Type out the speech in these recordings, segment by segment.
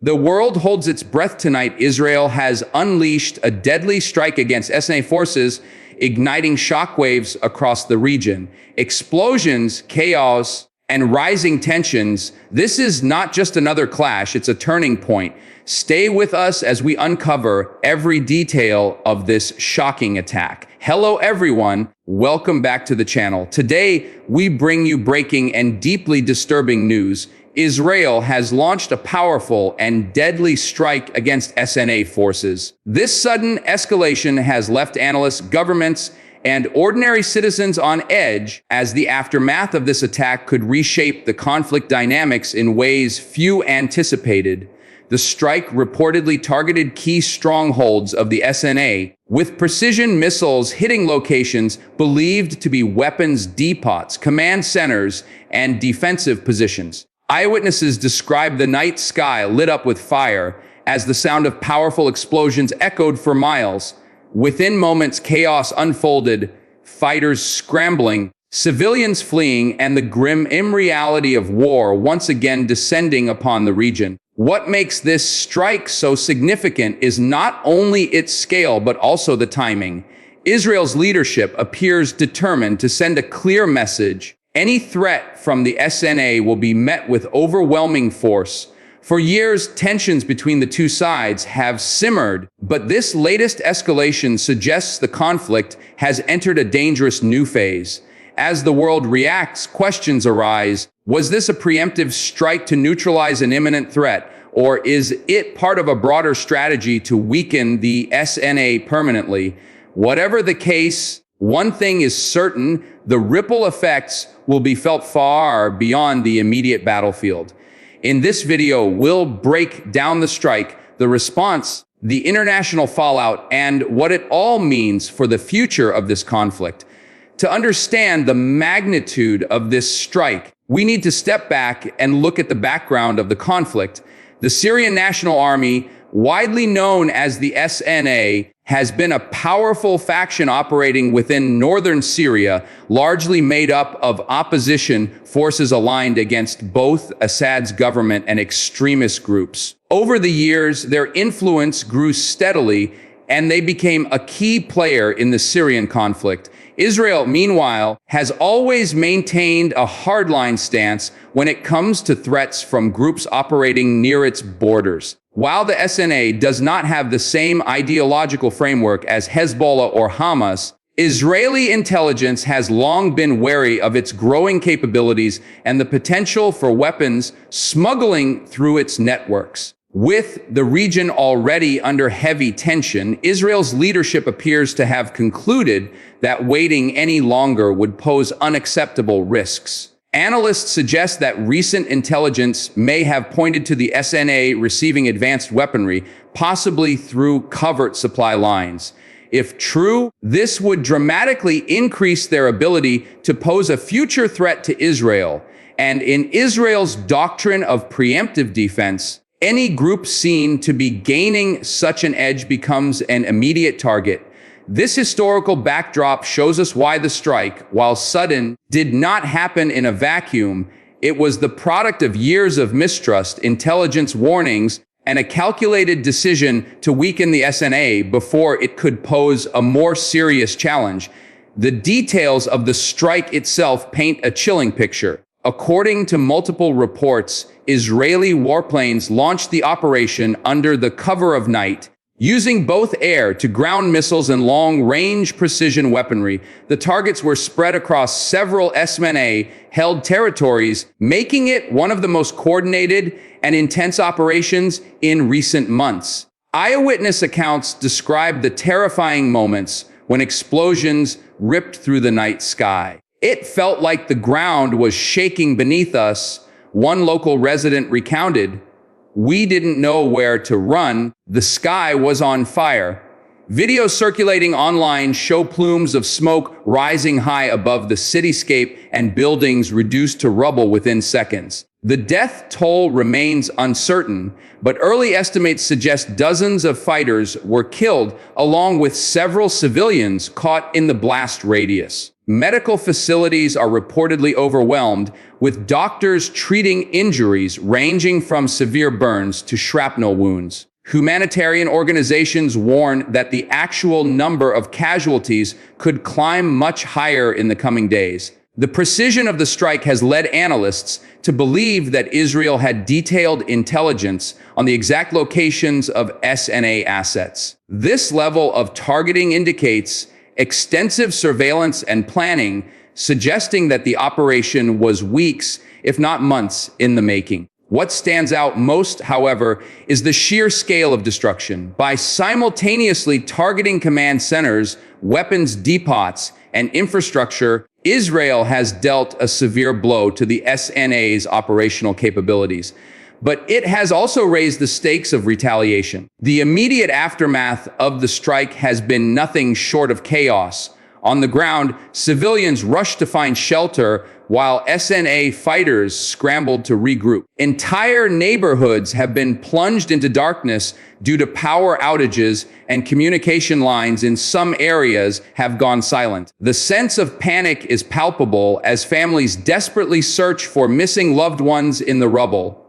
The world holds its breath tonight. Israel has unleashed a deadly strike against SNA forces, igniting shockwaves across the region. Explosions, chaos, and rising tensions. This is not just another clash, it's a turning point. Stay with us as we uncover every detail of this shocking attack. Hello everyone, welcome back to the channel. Today, we bring you breaking and deeply disturbing news. Israel has launched a powerful and deadly strike against SNA forces. This sudden escalation has left analysts, governments, and ordinary citizens on edge, as the aftermath of this attack could reshape the conflict dynamics in ways few anticipated. The strike reportedly targeted key strongholds of the SNA, with precision missiles hitting locations believed to be weapons depots, command centers, and defensive positions. Eyewitnesses described the night sky lit up with fire as the sound of powerful explosions echoed for miles. Within moments, chaos unfolded, fighters scrambling, civilians fleeing, and the grim reality of war once again descending upon the region. What makes this strike so significant is not only its scale, but also the timing. Israel's leadership appears determined to send a clear message. Any threat from the SNA will be met with overwhelming force. For years, tensions between the two sides have simmered, but this latest escalation suggests the conflict has entered a dangerous new phase. As the world reacts, questions arise. Was this a preemptive strike to neutralize an imminent threat, or is it part of a broader strategy to weaken the SNA permanently? Whatever the case, one thing is certain: the ripple effects will be felt far beyond the immediate battlefield. In this video, we'll break down the strike, the response, the international fallout, and what it all means for the future of this conflict. To understand the magnitude of this strike, we need to step back and look at the background of the conflict. The Syrian National Army, widely known as the SNA, has been a powerful faction operating within northern Syria, largely made up of opposition forces aligned against both Assad's government and extremist groups. Over the years, their influence grew steadily, and they became a key player in the Syrian conflict. Israel, meanwhile, has always maintained a hardline stance when it comes to threats from groups operating near its borders. While the SNA does not have the same ideological framework as Hezbollah or Hamas, Israeli intelligence has long been wary of its growing capabilities and the potential for weapons smuggling through its networks. With the region already under heavy tension, Israel's leadership appears to have concluded that waiting any longer would pose unacceptable risks. Analysts suggest that recent intelligence may have pointed to the SNA receiving advanced weaponry, possibly through covert supply lines. If true, this would dramatically increase their ability to pose a future threat to Israel. And in Israel's doctrine of preemptive defense, any group seen to be gaining such an edge becomes an immediate target. This historical backdrop shows us why the strike, while sudden, did not happen in a vacuum. It was the product of years of mistrust, intelligence warnings, and a calculated decision to weaken the SNA before it could pose a more serious challenge. The details of the strike itself paint a chilling picture. According to multiple reports, Israeli warplanes launched the operation under the cover of night, using both air-to-ground missiles and long-range precision weaponry. The targets were spread across several SNA-held territories, making it one of the most coordinated and intense operations in recent months. Eyewitness accounts describe the terrifying moments when explosions ripped through the night sky. It felt like the ground was shaking beneath us. One local resident recounted, "We didn't know where to run. The sky was on fire." Videos circulating online show plumes of smoke rising high above the cityscape and buildings reduced to rubble within seconds. The death toll remains uncertain, but early estimates suggest dozens of fighters were killed, along with several civilians caught in the blast radius. Medical facilities are reportedly overwhelmed, with doctors treating injuries ranging from severe burns to shrapnel wounds. Humanitarian organizations warn that the actual number of casualties could climb much higher in the coming days. The precision of the strike has led analysts to believe that Israel had detailed intelligence on the exact locations of SNA assets. This level of targeting indicates extensive surveillance and planning, suggesting that the operation was weeks, if not months, in the making. What stands out most, however, is the sheer scale of destruction. By simultaneously targeting command centers, weapons depots, and infrastructure, Israel has dealt a severe blow to the SNA's operational capabilities. But it has also raised the stakes of retaliation. The immediate aftermath of the strike has been nothing short of chaos. On the ground, civilians rushed to find shelter while SNA fighters scrambled to regroup. Entire neighborhoods have been plunged into darkness due to power outages, and communication lines in some areas have gone silent. The sense of panic is palpable as families desperately search for missing loved ones in the rubble.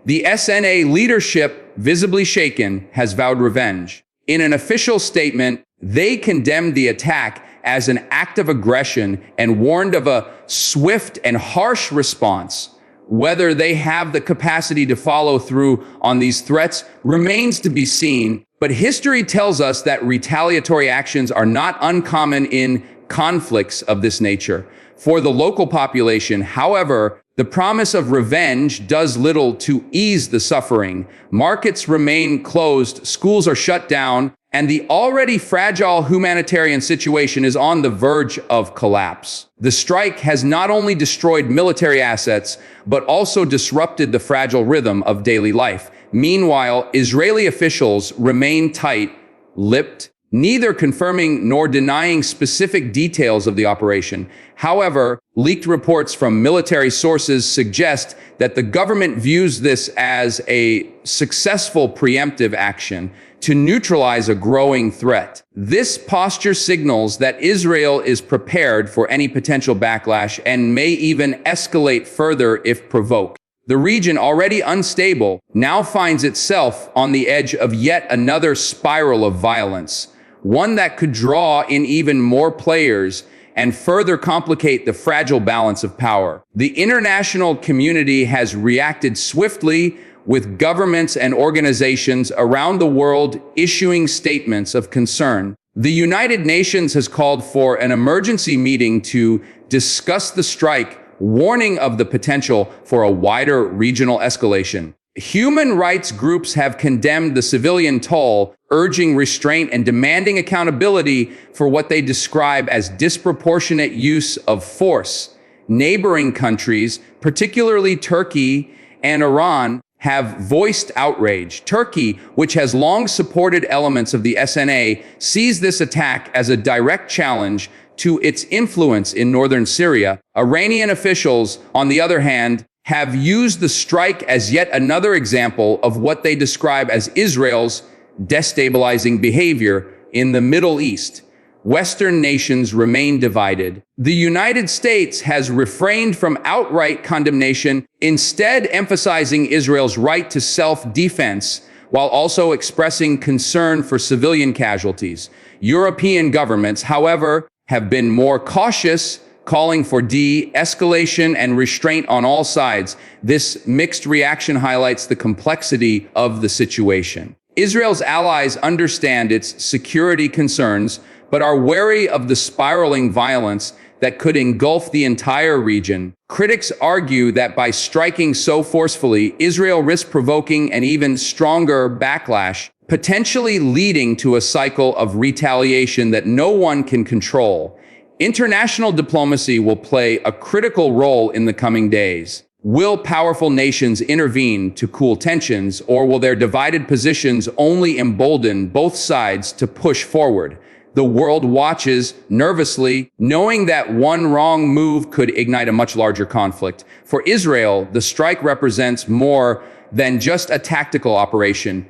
The SNA leadership, visibly shaken, has vowed revenge. In an official statement, they condemned the attack as an act of aggression and warned of a swift and harsh response. Whether they have the capacity to follow through on these threats remains to be seen, but history tells us that retaliatory actions are not uncommon in conflicts of this nature. For the local population, however, the promise of revenge does little to ease the suffering. Markets remain closed, schools are shut down, and the already fragile humanitarian situation is on the verge of collapse. The strike has not only destroyed military assets, but also disrupted the fragile rhythm of daily life. Meanwhile, Israeli officials remain tight-lipped, neither confirming nor denying specific details of the operation. However, leaked reports from military sources suggest that the government views this as a successful preemptive action to neutralize a growing threat. This posture signals that Israel is prepared for any potential backlash and may even escalate further if provoked. The region, already unstable, now finds itself on the edge of yet another spiral of violence, one that could draw in even more players and further complicate the fragile balance of power. The international community has reacted swiftly, with governments and organizations around the world issuing statements of concern. The United Nations has called for an emergency meeting to discuss the strike, warning of the potential for a wider regional escalation. Human rights groups have condemned the civilian toll, urging restraint and demanding accountability for what they describe as disproportionate use of force. Neighboring countries, particularly Turkey and Iran, have voiced outrage. Turkey, which has long supported elements of the SNA, sees this attack as a direct challenge to its influence in northern Syria. Iranian officials, on the other hand, have used the strike as yet another example of what they describe as Israel's destabilizing behavior in the Middle East. Western nations remain divided. The United States has refrained from outright condemnation, instead emphasizing Israel's right to self-defense, while also expressing concern for civilian casualties. European governments, however, have been more cautious, calling for de-escalation and restraint on all sides. This mixed reaction highlights the complexity of the situation. Israel's allies understand its security concerns, but are wary of the spiraling violence that could engulf the entire region. Critics argue that by striking so forcefully, Israel risks provoking an even stronger backlash, potentially leading to a cycle of retaliation that no one can control. International diplomacy will play a critical role in the coming days. Will powerful nations intervene to cool tensions, or will their divided positions only embolden both sides to push forward? The world watches nervously, knowing that one wrong move could ignite a much larger conflict. For Israel, the strike represents more than just a tactical operation.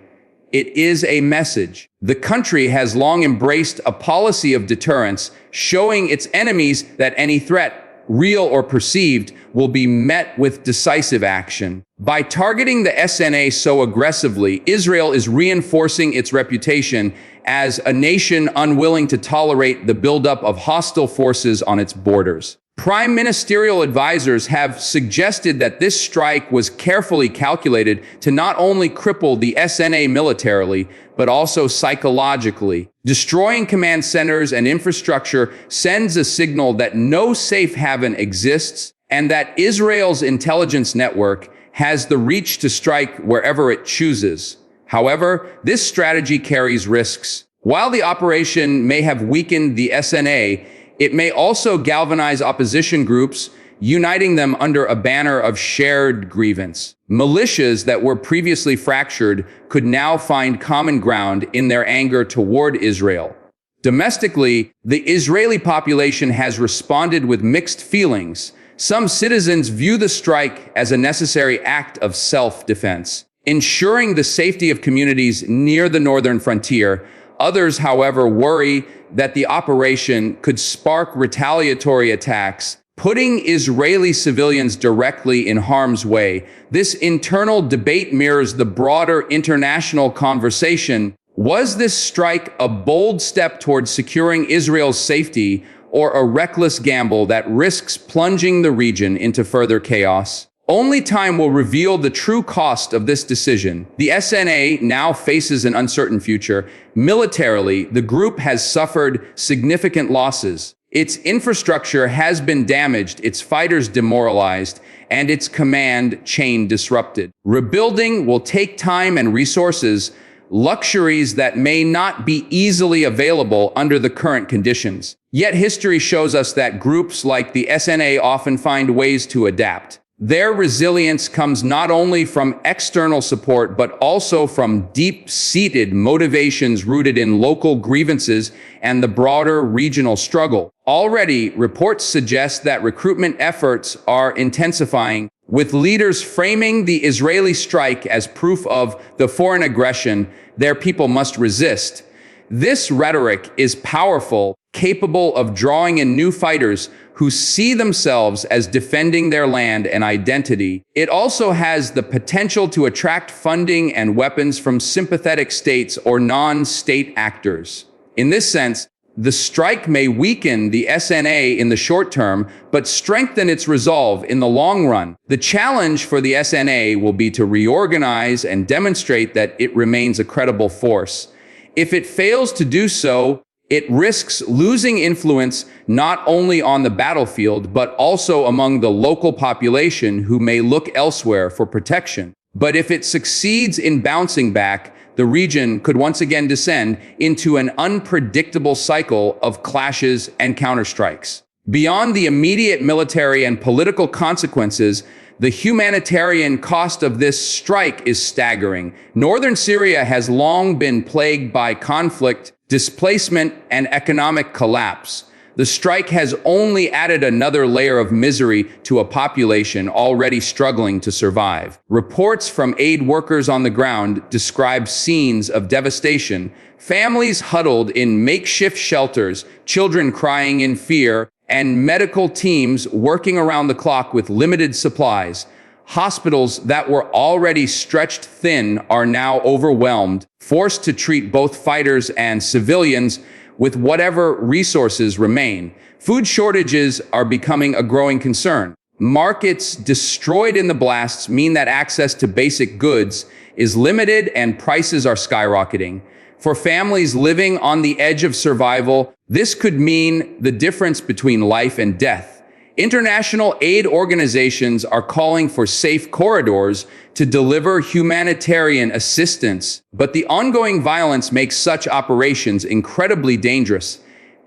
It is a message. The country has long embraced a policy of deterrence, showing its enemies that any threat, real or perceived, will be met with decisive action. By targeting the SNA so aggressively, Israel is reinforcing its reputation as a nation unwilling to tolerate the buildup of hostile forces on its borders. Prime ministerial advisors have suggested that this strike was carefully calculated to not only cripple the SNA militarily, but also psychologically. Destroying command centers and infrastructure sends a signal that no safe haven exists and that Israel's intelligence network has the reach to strike wherever it chooses. However, this strategy carries risks. While the operation may have weakened the SNA, it may also galvanize opposition groups, uniting them under a banner of shared grievance. Militias that were previously fractured could now find common ground in their anger toward Israel. Domestically, the Israeli population has responded with mixed feelings. Some citizens view the strike as a necessary act of self-defense, ensuring the safety of communities near the northern frontier. Others, however, worry that the operation could spark retaliatory attacks, putting Israeli civilians directly in harm's way. This internal debate mirrors the broader international conversation. Was this strike a bold step towards securing Israel's safety, or a reckless gamble that risks plunging the region into further chaos? Only time will reveal the true cost of this decision. The SNA now faces an uncertain future. Militarily, the group has suffered significant losses. Its infrastructure has been damaged, its fighters demoralized, and its command chain disrupted. Rebuilding will take time and resources, luxuries that may not be easily available under the current conditions. Yet history shows us that groups like the SNA often find ways to adapt. Their resilience comes not only from external support, but also from deep-seated motivations rooted in local grievances and the broader regional struggle. Already, reports suggest that recruitment efforts are intensifying, with leaders framing the Israeli strike as proof of the foreign aggression their people must resist. This rhetoric is powerful, capable of drawing in new fighters who see themselves as defending their land and identity. It also has the potential to attract funding and weapons from sympathetic states or non-state actors. In this sense, the strike may weaken the SNA in the short term, but strengthen its resolve in the long run. The challenge for the SNA will be to reorganize and demonstrate that it remains a credible force. If it fails to do so, it risks losing influence not only on the battlefield, but also among the local population who may look elsewhere for protection. But if it succeeds in bouncing back, the region could once again descend into an unpredictable cycle of clashes and counterstrikes. Beyond the immediate military and political consequences, the humanitarian cost of this strike is staggering. Northern Syria has long been plagued by conflict, displacement, and economic collapse. The strike has only added another layer of misery to a population already struggling to survive. Reports from aid workers on the ground describe scenes of devastation, families huddled in makeshift shelters, children crying in fear, and medical teams working around the clock with limited supplies. Hospitals that were already stretched thin are now overwhelmed, forced to treat both fighters and civilians with whatever resources remain. Food shortages are becoming a growing concern. Markets destroyed in the blasts mean that access to basic goods is limited and prices are skyrocketing. For families living on the edge of survival, this could mean the difference between life and death. International aid organizations are calling for safe corridors to deliver humanitarian assistance, but the ongoing violence makes such operations incredibly dangerous.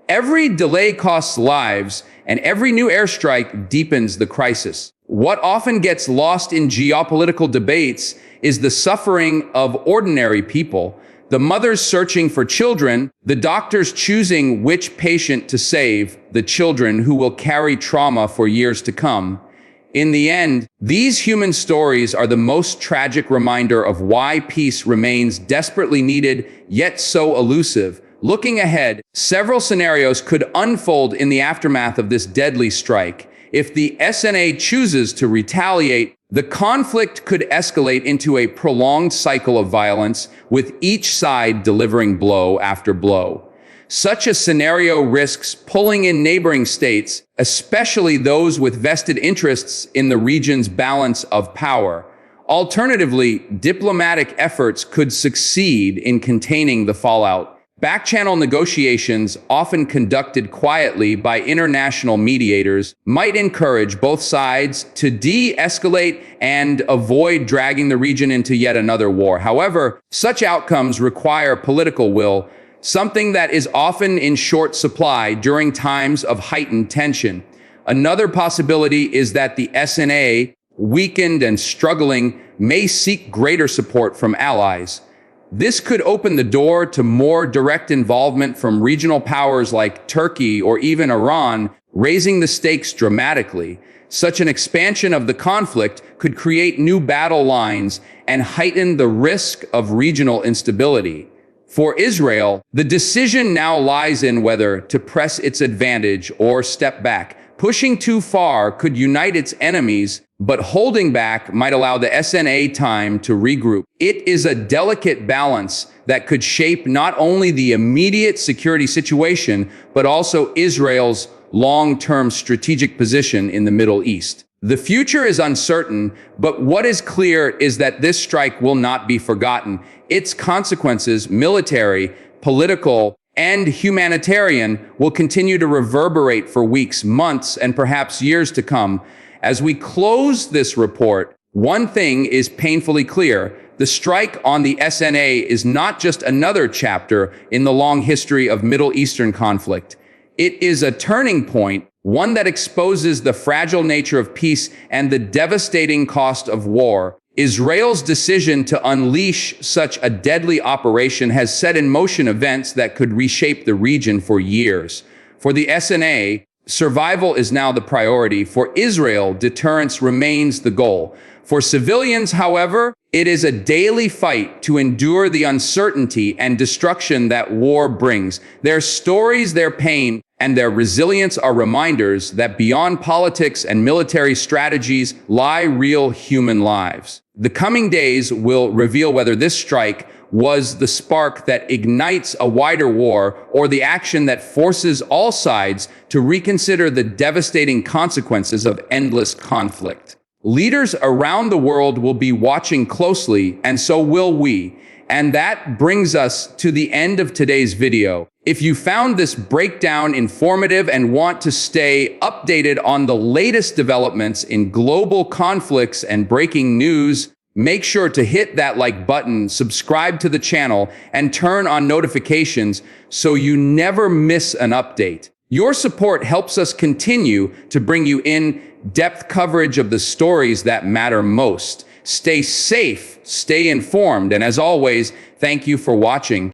Every delay costs lives, and every new airstrike deepens the crisis. What often gets lost in geopolitical debates is the suffering of ordinary people. The mothers searching for children, the doctors choosing which patient to save, the children who will carry trauma for years to come. In the end, these human stories are the most tragic reminder of why peace remains desperately needed, yet so elusive. Looking ahead, several scenarios could unfold in the aftermath of this deadly strike. If the SNA chooses to retaliate, the conflict could escalate into a prolonged cycle of violence, with each side delivering blow after blow. Such a scenario risks pulling in neighboring states, especially those with vested interests in the region's balance of power. Alternatively, diplomatic efforts could succeed in containing the fallout. Back-channel negotiations, often conducted quietly by international mediators, might encourage both sides to de-escalate and avoid dragging the region into yet another war. However, such outcomes require political will, something that is often in short supply during times of heightened tension. Another possibility is that the SNA, weakened and struggling, may seek greater support from allies. This could open the door to more direct involvement from regional powers like Turkey or even Iran, raising the stakes dramatically. Such an expansion of the conflict could create new battle lines and heighten the risk of regional instability. For Israel, the decision now lies in whether to press its advantage or step back. Pushing too far could unite its enemies, but holding back might allow the SNA time to regroup. It is a delicate balance that could shape not only the immediate security situation, but also Israel's long-term strategic position in the Middle East. The future is uncertain, but what is clear is that this strike will not be forgotten. Its consequences, military, political, and humanitarian, will continue to reverberate for weeks, months, and perhaps years to come. As we close this report, one thing is painfully clear. The strike on the SNA is not just another chapter in the long history of Middle Eastern conflict. It is a turning point, one that exposes the fragile nature of peace and the devastating cost of war. Israel's decision to unleash such a deadly operation has set in motion events that could reshape the region for years. For the SNA, survival is now the priority. For Israel, deterrence remains the goal. For civilians, however, it is a daily fight to endure the uncertainty and destruction that war brings. Their stories, their pain, and their resilience are reminders that beyond politics and military strategies lie real human lives. The coming days will reveal whether this strike was the spark that ignites a wider war or the action that forces all sides to reconsider the devastating consequences of endless conflict. Leaders around the world will be watching closely, and so will we. And that brings us to the end of today's video. If you found this breakdown informative and want to stay updated on the latest developments in global conflicts and breaking news, make sure to hit that like button, subscribe to the channel, and turn on notifications so you never miss an update. Your support helps us continue to bring you in-depth coverage of the stories that matter most. Stay safe, stay informed, and as always, thank you for watching.